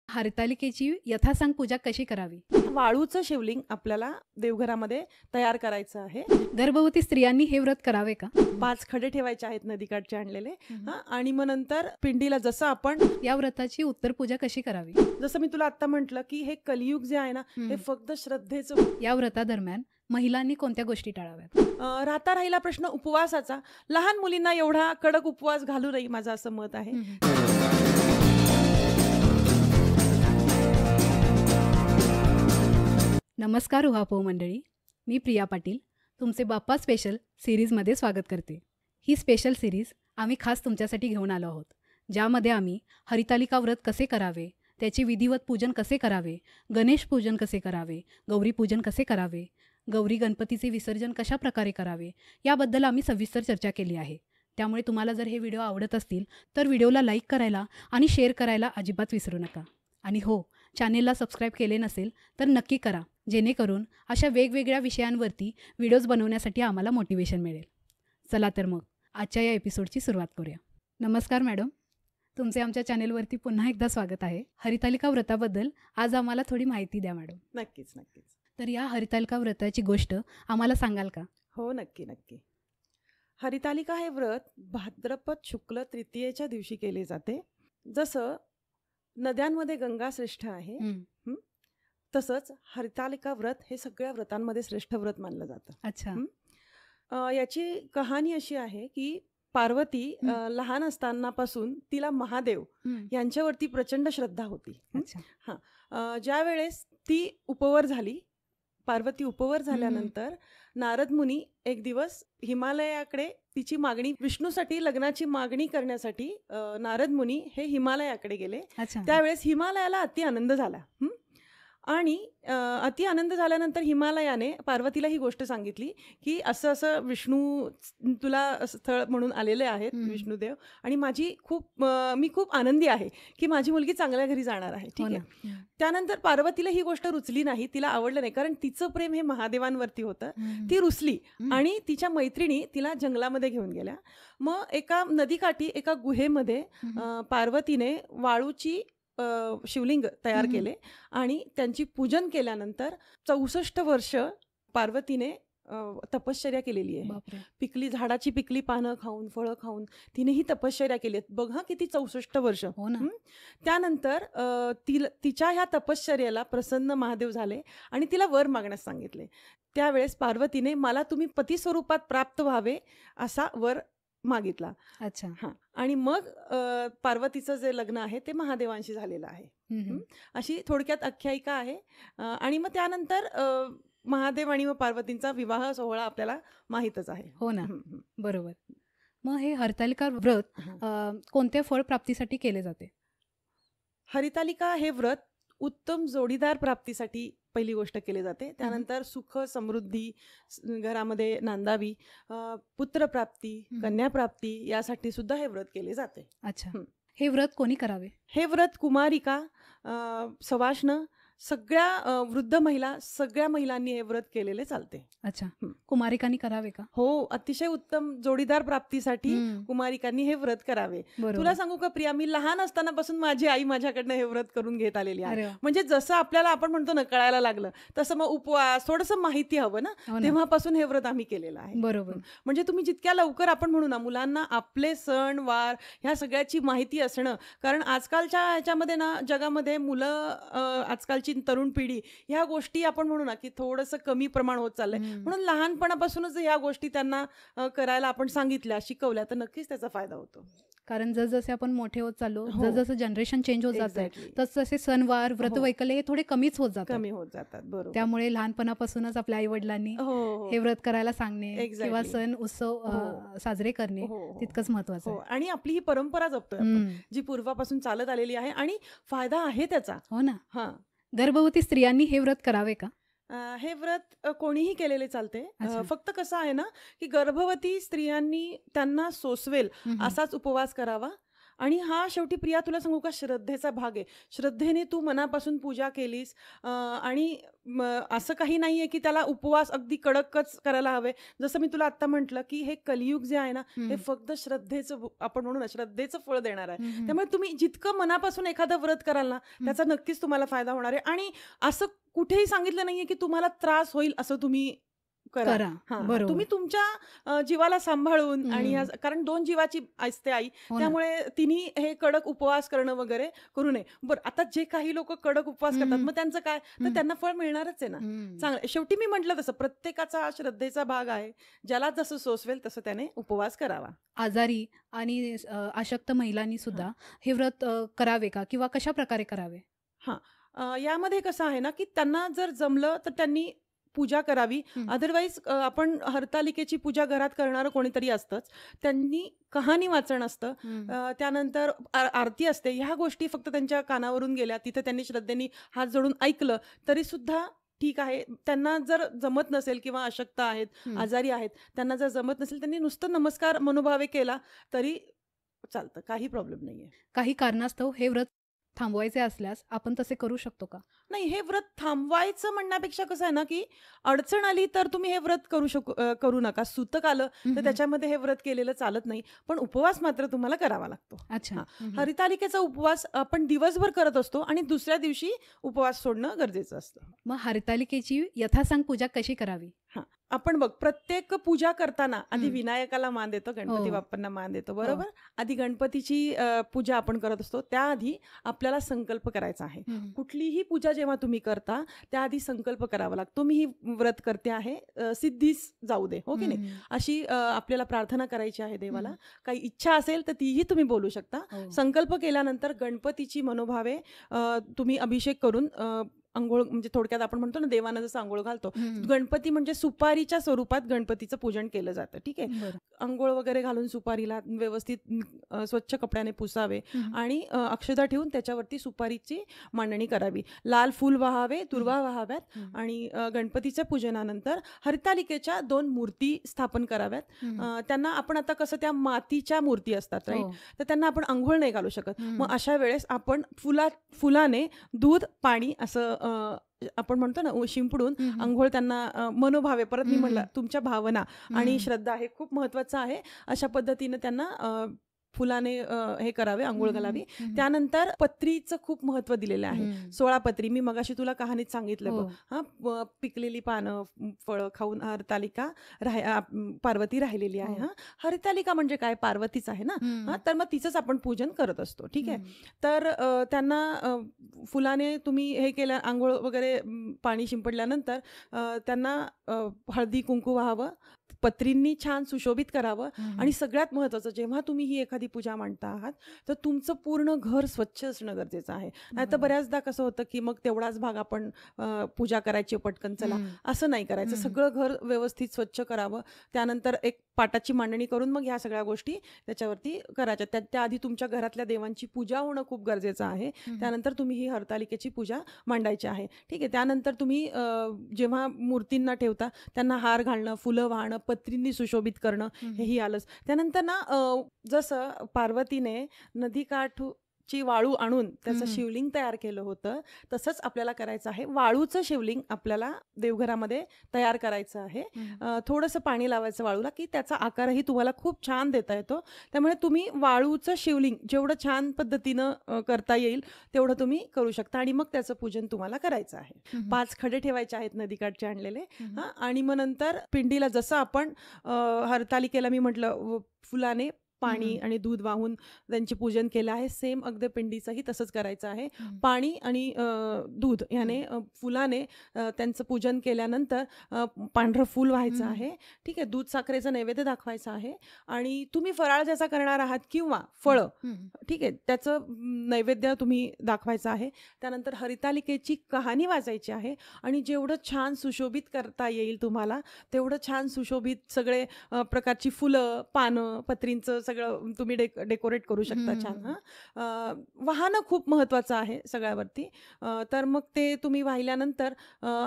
हरतालिकेची यथासांग पूजा कशी करावी? वाळूचं शिवलिंग आपल्याला देवघरामध्ये तयार करायचं आहे. गर्भवती स्त्रियांनी हे व्रत करावे का? 5 खडे ठेवायचे आहेत नदीकाठचे आणलेले. हं. आणि मग नंतर पिंडीला जसं आपण या व्रताची उत्तर पूजा कशी करावी? जसं मी तुला आता म्हटलं, की हे कलियुग जे आहे ना, हं. हे फक्त श्रद्धेचं. या व्रतादरम्यान महिलांनी कोणत्या गोष्टी टाळाव्यात? राहता राहिला प्रश्न उपवासाचा. लहान मुलींना एवढा कडक उपवास घालू नये, माझं असं मत आहे. नमस्कार उहापोह मंडळी, मी प्रिया पाटील तुमचे बाप्पा स्पेशल सिरीजमध्ये स्वागत करते. ही स्पेशल सिरीज आम्ही खास तुमच्यासाठी घेऊन आलो आहोत, ज्यामध्ये आम्ही हरितालिका व्रत कसे करावे, त्याचे विधिवत पूजन कसे करावे, गणेश पूजन कसे करावे, गौरी पूजन कसे करावे, गौरी गणपतीचे विसर्जन कशा प्रकारे करावे याबद्दल आम्ही सविस्तर चर्चा केली आहे. त्यामुळे तुम्हाला जर हे व्हिडिओ आवडत असतील तर व्हिडिओला लाईक करायला आणि शेअर करायला अजिबात विसरू नका. आणि हो, चॅनेलला सबस्क्राईब केले नसेल तर नक्की करा, जेणेकरून अशा वेगवेगळ्या विषयांवरती व्हिडिओज बनवण्यासाठी आम्हाला मोटिवेशन मिळेल. चला तर मग आजच्या या एपिसोडची सुरुवात करूया. नमस्कार मॅडम, तुमचे आमच्या चॅनेलवरती पुन्हा एकदा स्वागत आहे. हरितालिका व्रताबद्दल आज आम्हाला थोडी माहिती द्या मॅडम. नक्कीच नक्कीच. तर या हरितालिका व्रताची गोष्ट आम्हाला सांगाल का? हो, नक्की नक्की. हरितालिका हे व्रत भाद्रपद शुक्ल तृतीयेच्या दिवशी केले जाते. जसं नद्यांमध्ये गंगा श्रेष्ठ आहे, तसंच हरितालिका व्रत हे सगळ्या व्रतांमध्ये श्रेष्ठ व्रत मानलं जातं. अच्छा. याची कहाणी अशी आहे की पार्वती लहान असतानापासून तिला महादेव यांच्यावरती प्रचंड श्रद्धा होती. अच्छा. ज्या वेळेस ती उपवर झाली, पार्वती उपवर झाल्यानंतर नारद मुनी एक दिवस हिमालयाकडे तिची मागणी, विष्णूसाठी लग्नाची मागणी करण्यासाठी नारद मुनी हे हिमालयाकडे गेले. अच्छा. त्यावेळेस हिमालयाला अति आनंद झाला. आणि अति आनंद झाल्यानंतर हिमालयाने पार्वतीला ही गोष्ट सांगितली की असं असं विष्णू तुला स्थळ म्हणून आलेले आहेत, विष्णुदेव, आणि मी खूप आनंदी आहे की माझी मुलगी चांगल्या घरी जाणार आहे. ठीक आहे. त्यानंतर पार्वतीला ही गोष्ट रुचली नाही, तिला आवडलं नाही, कारण तिचं प्रेम हे महादेवांवरती होतं. ती रुसली आणि तिच्या मैत्रिणी तिला जंगलामध्ये घेऊन गेल्या. मग एका नदीकाठी एका गुहेमध्ये पार्वतीने वाळूची शिवलिंग तयार केले आणि त्यांची पूजन केल्यानंतर 64 वर्ष पार्वतीने तपश्चर्या केलेली आहे. झाडाची पिकली पानं खाऊन, फळं खाऊन तिने ही तपश्चर्या केली. बघा किती 64 वर्ष. त्यानंतर तिच्या ह्या तपश्चर्याला प्रसन्न महादेव झाले आणि तिला वर मागण्यास सांगितले. त्यावेळेस पार्वतीने मला तुम्ही पती स्वरूपात प्राप्त व्हावे असा वर मागितला. अच्छा. आणि मग पार्वतीचं जे लग्न आहे ते महादेवांशी झालेलं आहे. अशी थोडक्यात आख्यायिका आहे. आणि मग त्यानंतर महादेव आणि पार्वतींचा विवाह सोहळा आपल्याला माहीतच आहे. हो ना, बरोबर. मग हे हरतालिका व्रत कोणत्या फळ प्राप्तीसाठी केले जाते? हरितालिका हे व्रत उत्तम जोडीदार प्राप्तीसाठी पहिली गोष्ट केली जाते. त्यानंतर सुख समृद्धी घरामध्ये नांदावी, पुत्रप्राप्ती, कन्याप्राप्ती यासाठी सुद्धा हे व्रत केले जाते. अच्छा. हे व्रत कोणी करावे? हे व्रत कुमारिका, सवाष्ण, सगळ्या वृद्ध महिला, सगळ्या महिलांनी हे व्रत केलेले चालते. अच्छा. कुमारिकांनी करावे का? हो, अतिशय उत्तम जोडीदार प्राप्तीसाठी कुमारिकांनी हे व्रत करावे. तुला सांगू का प्रिया, मी लहान असतानापासून माझी आई माझ्याकडनं हे व्रत करून घेत आलेली आहे. म्हणजे जसं आपल्याला आपण म्हणतो ना कळायला लागलं तसं मग उपवास, थोडंसं माहिती हवं ना, तेव्हापासून हे व्रत आम्ही केलेलं आहे. बरोबर. म्हणजे तुम्ही जितक्या लवकर आपण म्हणू ना मुलांना आपले सण वार ह्या सगळ्याची माहिती असणं, कारण आजकालच्या ह्याच्यामध्ये ना जगामध्ये मुलं, आजकालची तरुण पिढी ह्या गोष्टी आपण म्हणू ना की थोडंसं कमी प्रमाण होत चाललंय. म्हणून लहानपणापासूनच ह्या गोष्टी त्यांना करायला आपण सांगितल्या, शिकवल्या तर नक्कीच त्याचा फायदा होतो. कारण जसजसे आपण मोठे होत चाललो, जसं जनरेशन चेंज होत जातं, तसतसे सणवार व्रतवैकल्य हे थोडे कमीच होत जातात. बरोबर. त्यामुळे लहानपणापासूनच आपल्या आई वडिलांनी हे व्रत करायला सांगणे किंवा सण उत्सव साजरे करणे तितकंच महत्वाचं आहे. आणि आपली ही परंपरा जपतोय आपण, जी पूर्वापासून चालत आलेली आहे आणि फायदा आहे त्याचा. हो ना. गर्भवती स्त्रियांनी हे व्रत करावे का? हे व्रत कोणीही केलेले चालते. फक्त कसं आहे ना की गर्भवती स्त्रियांनी त्यांना सोसवेल असाच उपवास करावा आणि हा शेवटी प्रिया तुला सांगू का श्रद्धेचा भाग आहे. श्रद्धेने तू मनापासून पूजा केलीस आणि असं काही नाहीये की त्याला उपवास अगदी कडकच करायला हवे. जसं मी तुला आत्ता म्हटलं की हे कलियुग जे आहे ना, हे फक्त श्रद्धेचं आपण म्हणू ना श्रद्धेचं फळ देणार आहे. त्यामुळे तुम्ही जितकं मनापासून एखादं व्रत कराल ना, त्याचा नक्कीच तुम्हाला फायदा होणार आहे. आणि असं कुठेही सांगितलं नाहीये की तुम्हाला त्रास होईल असं तुम्ही करा. करा. हां, बरोबर. तुम्ही तुमच्या जीवाला सांभाळून आणि कारण 2 जीवाची असते आई, हो ना. त्यामुळे तिने हे कडक उपवास करणं वगैरे करू नये. बरं, आता जे काही लोक कडक उपवास करतात, मग त्यांचं काय? तर त्यांना फळ मिळणारच आहे ना. चांगलं. शेवटी मी म्हटलं तसं प्रत्येकाचा हा श्रद्धेचा भाग आहे. ज्याला जसं सोसवेल तसं त्याने उपवास करावा. आजारी आणि अशक्त महिलांनी सुद्धा हे व्रत करावे का किंवा कशा प्रकारे करावे? यामध्ये कसं आहे ना, की त्यांना जर जमलं तर त्यांनी पूजा करावी. अदरवाईज आपण हरतालिकेची पूजा घरात करणारं कोणीतरी असतंच. त्यांनी कहाणी वाचन असतं. त्यानंतर आरती असते. ह्या गोष्टी फक्त त्यांच्या कानावरून गेल्या. तिथे त्यांनी श्रद्धेने हात जोडून ऐकलं तरी सुद्धा ठीक आहे. त्यांना जर जमत नसेल किंवा अशक्त आहेत, आजारी आहेत, त्यांना जर जमत नसेल, त्यांनी नुसतं नमस्कार मनोभावे केला तरी चालतं. काही प्रॉब्लेम नाहीये. काही कारणास्तव हे व्रत थांबवायचे असल्यास आपण तसे करू शकतो का? नाही, हे व्रत थांबवायचं म्हणण्यापेक्षा कसं आहे ना, की अडचण आली तर तुम्ही हे व्रत करू नका. सूतक आलं तर त्याच्यामध्ये हे व्रत केलेलं चालत नाही. पण उपवास मात्र तुम्हाला करावा लागतो. अच्छा. हरितालिकेचा उपवास आपण दिवसभर करत असतो आणि दुसऱ्या दिवशी उपवास सोडणं गरजेचं असतं. मग हरतालिकेची यथासांग पूजा कशी करावी? आपण बघ, प्रत्येक पूजा करताना आधी विनायकाला मान देतो, गणपती बाप्पांना मान देतो, बरोबर? आधी गणपतीची पूजा आपण करत असतो. त्याआधी आपल्याला संकल्प करायचा आहे. कुठलीही पूजा जेव्हा तुम्ही करता त्याआधी संकल्प करावा लागतो. मी ही व्रत करते आहे, सिद्धीस जाऊ दे, हो की नाही, अशी आपल्याला प्रार्थना करायची आहे देवाला. काही इच्छा असेल तर तीही तुम्ही बोलू शकता. संकल्प केल्यानंतर गणपतीची मनोभावे तुम्ही अभिषेक करून अंघोळ, म्हणजे थोडक्यात आपण म्हणतो ना देवानं जसं अंघोळ घालतो, गणपती म्हणजे सुपारीच्या स्वरूपात गणपतीचं पूजन केलं जातं. ठीक आहे. अंघोळ वगैरे घालून सुपारीला व्यवस्थित स्वच्छ कपड्याने पुसावे आणि अक्षता ठेवून त्याच्यावरती सुपारीची मांडणी करावी. लाल फूल वाहावे, दुर्वा वाहाव्यात आणि गणपतीच्या पूजनानंतर हरितालिकेच्या 2 मूर्ती स्थापन कराव्यात. त्यांना आपण आता कसं त्या मातीच्या मूर्ती असतात, राईट, तर त्यांना आपण अंघोळ नाही घालू शकत. मग अशा वेळेस आपण फुलाने दूध पाणी असं आपण म्हणतो ना शिंपडून अंघोळ त्यांना मनोभावे, परत मी म्हटलं तुमच्या भावना आणि श्रद्धा हे खूप महत्वाचं आहे. अशा पद्धतीने त्यांना फुलाने हे करावे, अंघोळ घालावी. त्यानंतर पत्रीचं खूप महत्व दिलेलं आहे. 16 पत्री मी मगाशी तुला कहाणीत सांगितलं. पिकलेली पानं फळं खाऊन हरतालिका पार्वती राहिलेली आहे. हरितालिका म्हणजे काय? पार्वतीच आहे ना. तर मग तिचंच आपण पूजन करत असतो. ठीक आहे. तर त्यांना फुलाने तुम्ही हे केलं, आंघोळ वगैरे पाणी शिंपडल्यानंतर त्यांना हळदी कुंकू व्हावं, पत्रींनी छान सुशोभित करावं. आणि सगळ्यात महत्वाचं, जेव्हा तुम्ही ही एखादी पूजा मांडता आहात तर तुमचं पूर्ण घर स्वच्छ असणं गरजेचं आहे. नाहीतर बऱ्याचदा कसं होतं की मग तेवढाच भाग आपण पूजा करायची पटकन चला, असं नाही करायचं. सगळं घर व्यवस्थित स्वच्छ करावं. त्यानंतर एक पाटाची मांडणी करून मग ह्या सगळ्या गोष्टी त्याच्यावरती करायच्या. त्याआधी तुमच्या घरातल्या देवांची पूजा होणं खूप गरजेचं आहे. त्यानंतर तुम्ही ही हरतालिकेची पूजा मांडायची आहे. ठीक आहे. त्यानंतर तुम्ही जेव्हा मूर्तींना ठेवता त्यांना हार घालणं, फुलं वाहणं, पत्रींनी सुशोभित करणं हेही आलंच. त्यानंतर ना जसं पार्वतीने नदीकाठची वाळू आणून त्याचं शिवलिंग तयार केलं होतं, तसंच आपल्याला करायचं आहे. वाळूचं शिवलिंग आपल्याला देवघरामध्ये तयार करायचं आहे. थोडंसं पाणी लावायचं वाळूला की त्याचा आकारही तुम्हाला खूप छान देता येतो. त्यामुळे तुम्ही वाळूचं शिवलिंग जेवढं छान पद्धतीनं करता येईल तेवढं तुम्ही करू शकता आणि मग त्याचं पूजन तुम्हाला करायचं आहे. 5 खडे ठेवायचे आहेत नदीकाठचे आणलेले. आणि मग नंतर पिंडीला जसं आपण हरतालिकेला मी म्हटलं फुलाने पाणी आणि दूध वाहून त्यांचे पूजन केलं आहे, सेम अगदी पिंडीचंही तसंच करायचं आहे. पाणी आणि दूध याने फुलाने त्यांचं पूजन केल्यानंतर पांढरं फूल व्हायचं आहे. ठीक आहे. दूध साखरेचं नैवेद्य दाखवायचं आहे आणि तुम्ही फराळ ज्याचा करणार आहात किंवा फळं, ठीक आहे, त्याचं नैवेद्य तुम्ही दाखवायचं आहे. त्यानंतर हरितालिकेची कहाणी वाचायची आहे आणि जेवढं छान सुशोभित करता येईल तुम्हाला तेवढं छान सुशोभित सगळे प्रकारची फुलं, पानं, पत्रींचं सगळं तुम्ही डेकोरेट करू शकता छान. वाहनं खूप महत्त्वाचं आहे सगळ्यावरती. तर मग ते तुम्ही वाहिल्यानंतर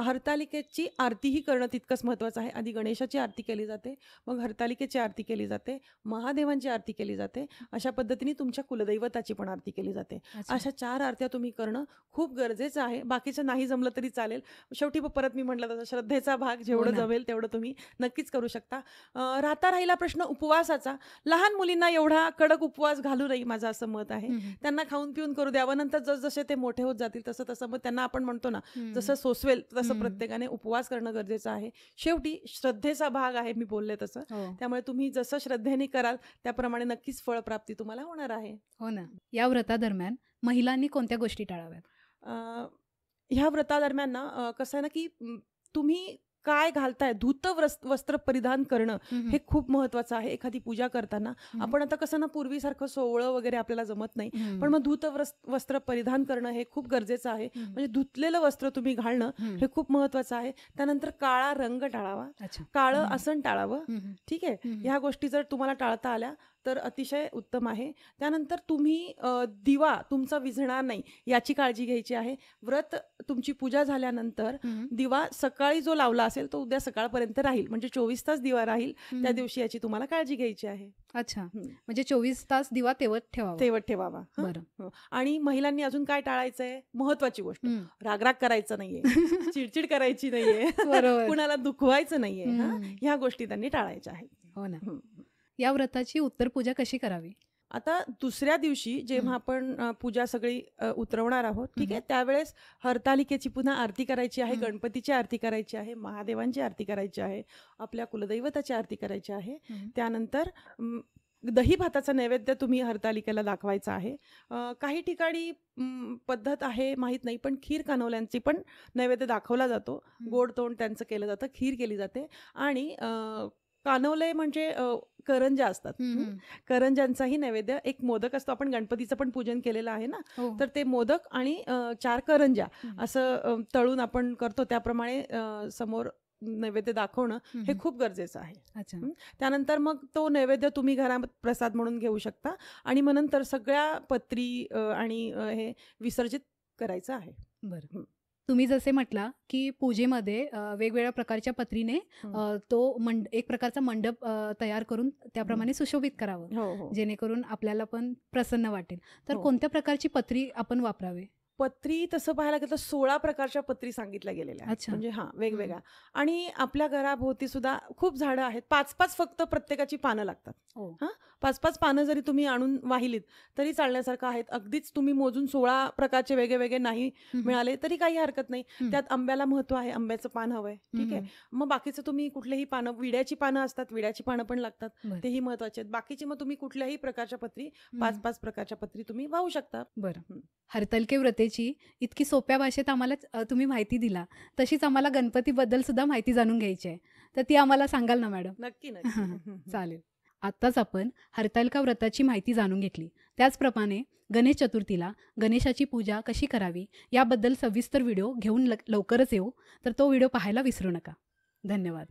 हरतालिकेची आरतीही करणं तितकंच महत्त्वाचं आहे. आधी गणेशाची आरती केली जाते, मग हरतालिकेची आरती केली जाते, महादेवांची आरती केली जाते. अशा पद्धतीने तुमच्या कुलदैवताची पण आरती केली जाते. अशा 4 आरत्या तुम्ही करणं खूप गरजेचं आहे. बाकीचं नाही जमलं तरी चालेल. शेवटी परत मी म्हटलं तसं श्रद्धेचा भाग जेवढं जमेल तेवढं तुम्ही नक्कीच करू शकता. राहिला प्रश्न उपवासाचा. लहान मुलींना एवढा कडक उपवास घालू नये, माझं असं मत आहे. त्यांना खाऊन पिऊन करू द्यावं. नंतर जसजसे ते मोठे होत जातील तसं मग त्यांना आपण म्हणतो ना, जसं सोसवेल तसं प्रत्येकाने उपवास करणं गरजेचं आहे. शेवटी श्रद्धेचा भाग आहे, मी बोलले तसं. त्यामुळे तुम्ही जसं श्रद्धेने कराल त्याप्रमाणे नक्कीच फळप्राप्ती तुम्हाला होणार आहे. हो ना. या व्रतादरम्यान महिलांनी कोणत्या गोष्टी टाळाव्यात? ह्या व्रतादरम्यान ना कसं आहे ना, की तुम्ही काय घालताय, धूत वस्त्र परिधान करणं हे खूप महत्वाचं आहे. एखादी पूजा करताना आपण आता कसं ना, पूर्वीसारखं सोवळं वगैरे आपल्याला जमत नाही, पण मग धूत वस्त्र परिधान करणं हे खूप गरजेचं आहे. म्हणजे धुतलेलं वस्त्र तुम्ही घालणं हे खूप महत्वाचं आहे. त्यानंतर काळा रंग टाळावा, काळं आसन टाळावं. ठीक आहे, ह्या गोष्टी जर तुम्हाला टाळता आल्या तर अतिशय उत्तम आहे. त्यानंतर तुम्ही दिवा तुमचा विझणार नाही याची काळजी घ्यायची आहे. व्रत तुमची पूजा झाल्यानंतर दिवा सकाळी जो लावला असेल तो उद्या सकाळपर्यंत राहील, म्हणजे 24 तास दिवा राहील. त्या दिवशी याची तुम्हाला काळजी घ्यायची आहे. अच्छा, म्हणजे 24 तास दिवा तेवत ठेवावा. बरं. आणि महिलांनी अजून काय टाळायचंय, महत्वाची गोष्ट, रागराग करायचं नाहीये, चिडचिड करायची नाहीये, कुणाला दुखवायचं नाहीये. ह्या गोष्टी त्यांनी टाळायच्या आहेत. हो ना. या व्रताची उत्तर पूजा कशी करावी? आता दुसऱ्या दिवशी जेव्हा आपण पूजा सगळी उतरवणार आहोत, ठीक आहे, त्यावेळेस हरतालिकेची पुन्हा आरती करायची आहे, गणपतीची आरती करायची आहे, महादेवांची आरती करायची आहे, आपल्या कुलदैवताची आरती करायची आहे. त्यानंतर दही भाताचा नैवेद्य तुम्ही हरतालिकेला दाखवायचा आहे. काही ठिकाणी पद्धत आहे माहीत नाही, पण खीर कानवल्यांची पण नैवेद्य दाखवला जातो. गोड तोंड त्यांचं केलं जातं, खीर केली जाते. आणि कानवले म्हणजे करंजा असतात. करंजांचाही नैवेद्य, एक मोदक असतो, आपण गणपतीचं पण पूजन केलेलं आहे ना, तर ते मोदक आणि 4 करंजा असं तळून आपण करतो, त्याप्रमाणे समोर नैवेद्य दाखवणं हे खूप गरजेचं आहे. त्यानंतर मग तो नैवेद्य तुम्ही घरात प्रसाद म्हणून घेऊ शकता आणि मग नंतर सगळ्या पत्री आणि हे विसर्जित करायचं आहे. बरं. तुम्ही जसे म्हटला की पूजेमध्ये वेगवेगळ्या प्रकारच्या पत्रीने तो एक प्रकारचा मंडप तयार करून त्याप्रमाणे सुशोभित करावं, जेणेकरून आपल्याला पण प्रसन्न वाटेल. तर कोणत्या प्रकारची पत्री आपण वापरावे? पत्री तसं पाहायला गेलं तर 16 प्रकारच्या पत्री सांगितल्या गेलेल्या आहेत. म्हणजे वेगवेगळ्या. आणि आपल्या घराभोवती सुद्धा खूप झाडं आहेत. 5-5 फक्त प्रत्येकाची पानं लागतात. 5-5 पानं जरी तुम्ही आणून वाहिलीत तरी चालण्यासारखं आहेत. अगदीच तुम्ही मोजून 16 प्रकारचे वेगळे नाही मिळाले तरी काही हरकत नाही. त्यात आंब्याला महत्व आहे, आंब्याचं पान हवंय. ठीक आहे, मग बाकीचं तुम्ही कुठलेही पानं, विड्याची पानं असतात, विड्याची पानं पण लागतात, तेही महत्वाचे आहेत. बाकीची मग तुम्ही कुठल्याही प्रकारच्या पत्री, 5-5 प्रकारच्या पत्री तुम्ही वाहू शकता. बरं. हरतालिके व्रतेची इतकी सोप्या भाषेत आम्हाला तुम्ही माहिती दिला, तशीच आम्हाला गणपतीबद्दल सुद्धा माहिती जाणून घ्यायची आहे, तर ती आम्हाला सांगाल ना मॅडम? नक्की. चालेल. आत्ताच आपण हरतालिका व्रताची माहिती जाणून घेतली. त्याचप्रमाणे गणेश चतुर्थीला गणेशाची पूजा कशी करावी याबद्दल सविस्तर व्हिडिओ घेऊन लवकरच येऊ, तर तो व्हिडिओ पाहायला विसरू नका. धन्यवाद.